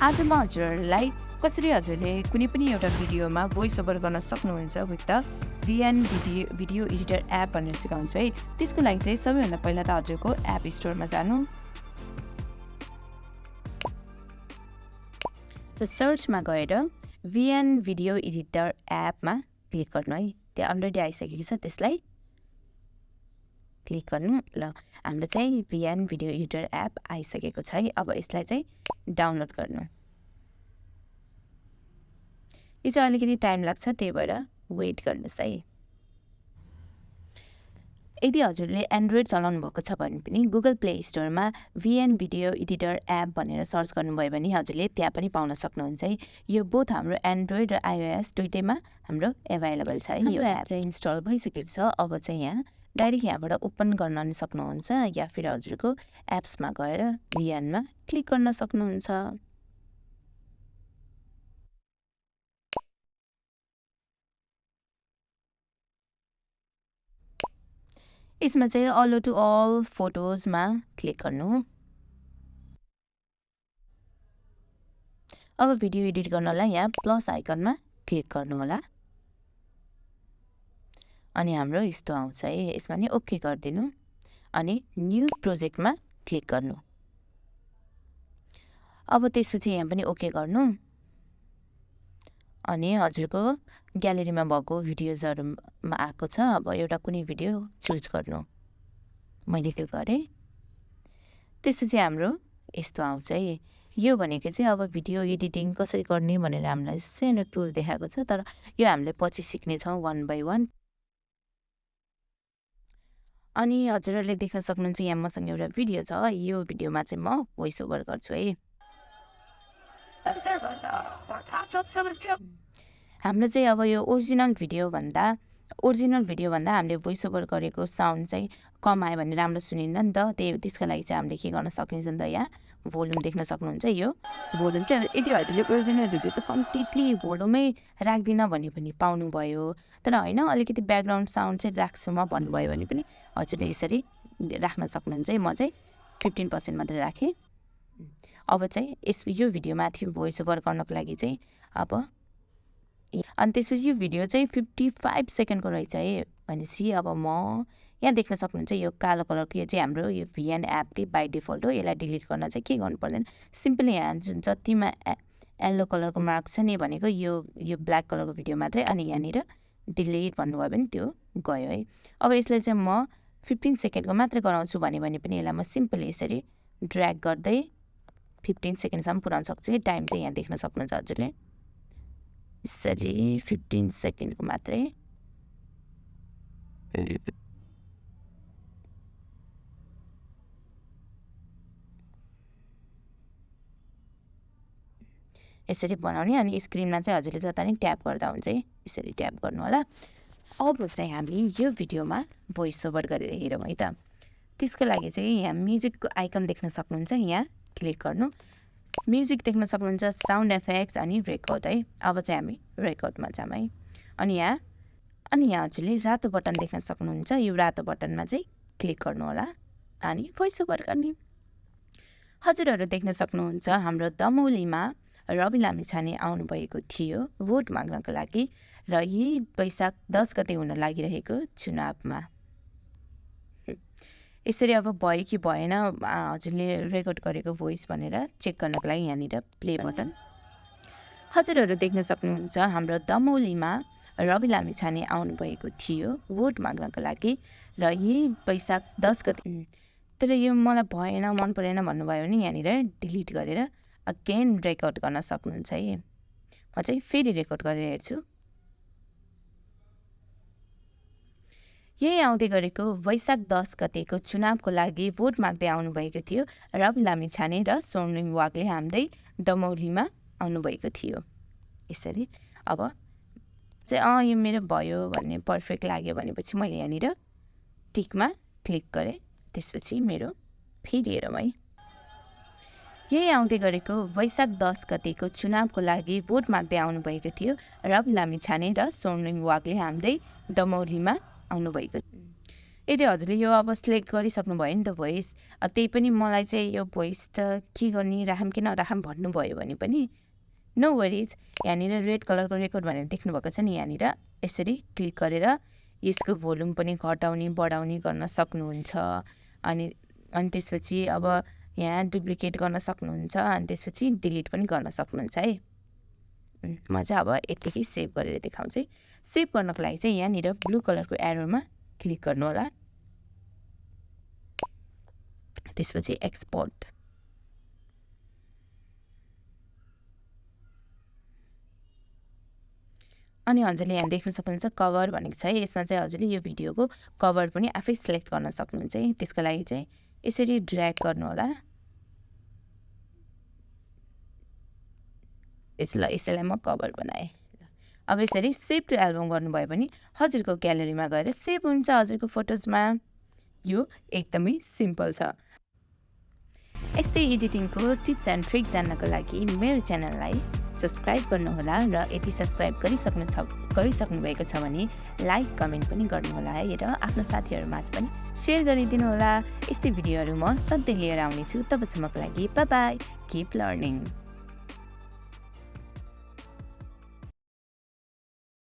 आज म हजुरहरूलाई कसरी हजुरले कुनै पनि एउटा भिडियोमा भोइस ओभर गर्न सक्नुहुन्छ with the VN video editor app भनेर सिकाउँछु है। त्यसको लागि चाहिँ सबैभन्दा पहिला त हजुरको एप स्टोरमा जानु र सर्चमा गएर VN भिडियो एडिटर एपमा क्लिक गर्नु है। त्यहाँ अलरेडी आइसकेको छ, त्यसलाई क्लिक गर्नु। ल हाम्रो चाहिँ VN भिडियो एडिटर एप आइसकेको छ है। अब यसलाई चाहिँ डाउनलोड गर्नु। यो चाहिँ अलिकति टाइम लाग्छ, त्यही भएर वेट गर्नुहोस् है। यदि हजुरले एन्ड्रोइड चलाउनु भएको छ भने पनि गुगल प्ले स्टोरमा VN भिडियो एडिटर एप भनेर सर्च गर्नुभयो भने हजुरले त्यहाँ पनि पाउन सक्नुहुन्छ है। यो बोथ हाम्रो एन्ड्रोइड र iOS दुइटैमा हाम्रो एभाइलेबल छ है। यो एप चाहिँ इन्स्टल भइसकेको छ। अब चाहिँ यहाँ डाइरेक्ट यहाँबाट ओपन गर्न नि सक्नुहुन्छ, या फिर हजुरको एप्समा गएर VNमा क्लिक गर्न सक्नुहुन्छ। यसमा चाहिँ अलो टु अल फोटोजमा क्लिक गर्नु। अब भिडियो एडिट गर्नलाई यहाँ प्लस आइकनमा क्लिक गर्नु होला। अनि हाम्रो यस्तो आउँछ है। यसमा नि ओके गरिदिनु अनि न्यू प्रोजेक्टमा क्लिक गर्नु। अब त्यसपछि यहाँ पनि ओके गर्नु अनि हजुरको ग्यालेरीमा भएको भिडियोजहरुमा आएको छ। अब एउटा कुनै भिडियो चुज गर्नु। मैले त्यो गरेँ। त्यसपछि हाम्रो यस्तो आउँछ है। यो भनेको चाहिँ अब भिडियो एडिटिङ कसरी गर्ने भनेर हामीलाई सानो टुर देखाएको छ, तर यो हामीले पछि सिक्ने छौं वन बाइ वन। अनि हजुरहरूले देख्न सक्नुहुन्छ यहाँ मसँग एउटा भिडियो छ। यो भिडियोमा चाहिँ म भोइस ओभर गर्छु है। हाम्रो चाहिँ अब यो ओरिजिनल भिडियो भन्दा हामीले भोइस ओभर गरेको साउन्ड चाहिँ कम आयो भने राम्रो सुनिन्न नि त। त्यसको लागि चाहिँ हामीले के गर्न सकिन्छ नि त, यहाँ भोल्युम देख्न सक्नुहुन्छ। यो भोल्युम चाहिँ यदि हजुरले ओरिजिनल भिडियो त कम्प्लिटली भोल्युमै राख्दिन भने पनि पाउनुभयो, तर होइन अलिकति ब्याकग्राउन्ड साउन्ड चाहिँ राख्छु म भन्नुभयो भने पनि हजुरले यसरी राख्न सक्नुहुन्छ है। म चाहिँ 15% मात्रै राखेँ। अब चाहिँ यो भिडियोमाथि भोइस ओभर गर्नको लागि चाहिँ अब अनि त्यसपछि यो भिडियो चाहिँ 55 सेकेन्डको रहेछ है। भनेपछि अब म यहाँ देख्न सक्नुहुन्छ यो कालो कलरको यो चाहिँ हाम्रो यो VN एपकै बाई डिफल्ट हो। यसलाई डिलिट गर्न चाहिँ के गर्नु पर्दैन, सिम्पली यहाँ जुन जतिमा येल्लो कलरको मार्क छ नि भनेको यो ब्ल्याक कलरको भिडियो मात्रै, अनि यहाँनिर डिलिट भन्नुभयो भने त्यो गयो है। अब यसलाई चाहिँ म 15 सेकेन्डको मात्रै गराउँछु भने पनि यसलाई म सिम्पली यसरी ड्र्याग गर्दै 15 सेकेन्डसम्म पुर्याउन सक्छु है। टाइम चाहिँ यहाँ देख्न सक्नुहुन्छ हजुरले, यसरी 15 सेकेन्डको मात्रै। यसरी बनाउने अनि स्क्रिनमा चाहिँ हजुरले जता नि ट्याप गर्दा हुन्छ है, यसरी ट्याप गर्नु होला। अब चाहिँ हामी यो भिडियोमा भोइस ओभर गरेर हेरौँ है त। त्यसको लागि चाहिँ यहाँ म्युजिकको आइकन देख्न सक्नुहुन्छ, यहाँ क्लिक गर्नु। म्युजिक देख्न सक्नुहुन्छ, साउन्ड इफेक्ट्स अनि रेकर्ड है। अब चाहिँ हामी रेकर्डमा जाऊँ है। अनि यहाँ हजुरले रातो बटन देख्न सक्नुहुन्छ। यो रातो बटनमा चाहिँ क्लिक गर्नु होला अनि भोइस ओभर गर्ने। हजुरहरू देख्न सक्नुहुन्छ हाम्रो दमौलीमा रवि लामिछाने आउनुभएको थियो भोट माग्नको लागि, र यही वैशाख 10 गते हुन लागिरहेको चुनावमा। यसरी अब भयो कि भएन हजुरले रेकर्ड गरेको भोइस भनेर चेक गर्नको लागि यहाँनिर प्ले बटन। हजुरहरू देख्न सक्नुहुन्छ हाम्रो दमौलीमा रवि लामिछाने आउनुभएको थियो भोट माग्नको लागि, र यही वैशाख 10 गते। तर यो मलाई भएन, मन परेन भन्नुभयो भने यहाँनिर डिलिट गरेर अगेन रेकर्ड गर्न सक्नुहुन्छ है। म चाहिँ फेरि रेकर्ड गरेर हेर्छु। यही आउँदै गरेको वैशाख 10 गतेको चुनावको लागि भोट माग्दै आउनुभएको थियो रवि लामिछाने र स्वर्णिम वागले हाम्रै दमौलीमा आउनुभएको थियो। यसरी अब चाहिँ यो मेरो भयो भन्ने पर्फेक्ट लाग्यो भनेपछि मैले यहाँनिर टिकमा क्लिक गरेँ। त्यसपछि मेरो फेरि हेरौँ है। यही आउँदै गरेको वैशाख 10 गतेको चुनावको लागि भोट माग्दै आउनुभएको थियो रवि लामिछाने र स्वर्णिम वागले हाम्रै दमौलीमा आउनुभएको। यदि हजुरले यो अब सिलेक्ट गरिसक्नु भयो नि त भोइस, त्यही पनि मलाई चाहिँ यो भोइस त के गर्ने, राखौँ कि नराखौँ भन्नुभयो भने पनि नो वरिज, यहाँनिर रेड कलरको रेकर्ड भनेर देख्नुभएको छ नि, यहाँनिर यसरी क्लिक गरेर यसको भोल्युम पनि घटाउने बढाउने गर्न सक्नुहुन्छ। अनि त्यसपछि अब यहाँ डुप्लिकेट गर्न सक्नुहुन्छ, अनि त्यसपछि डिलिट पनि गर्न सक्नुहुन्छ है। म चाहिँ अब यतिकै सेभ गरेर देखाउँछु है। सेभ गर्नको लागि चाहिँ यहाँनिर ब्लू कलरको एरोमा क्लिक गर्नु होला, त्यसपछि एक्सपोर्ट। अनि हजुरले यहाँ देख्न सक्नुहुन्छ कभर भनेको छ है। यसमा चाहिँ हजुरले यो भिडियोको कभर पनि आफै सिलेक्ट गर्न सक्नुहुन्छ है। त्यसको लागि चाहिँ यसरी ड्र्याग गर्नु होला। यसैलाई म कभर बनाएँ। अब यसरी सेभ टु एल्बम गर्नुभयो भने हजुरको ग्यालेरीमा गएर सेभ हुन्छ हजुरको फोटोजमा। यो एकदमै सिम्पल छ। यस्तै एडिटिङको टिप्स एन्ड ट्रिक जान्नको लागि मेरो च्यानललाई सब्सक्राइब गर्नुहोला र यदि सब्सक्राइब गरिसक्नु भएको छ भने लाइक कमेन्ट पनि गर्नुहोला है, र आफ्नो साथीहरूमाझ पनि सेयर गरिदिनु होला। यस्तै भिडियोहरू म सधैँ लिएर आउनेछु। तबसम्मको लागि बाई बाई, किप लर्निङ।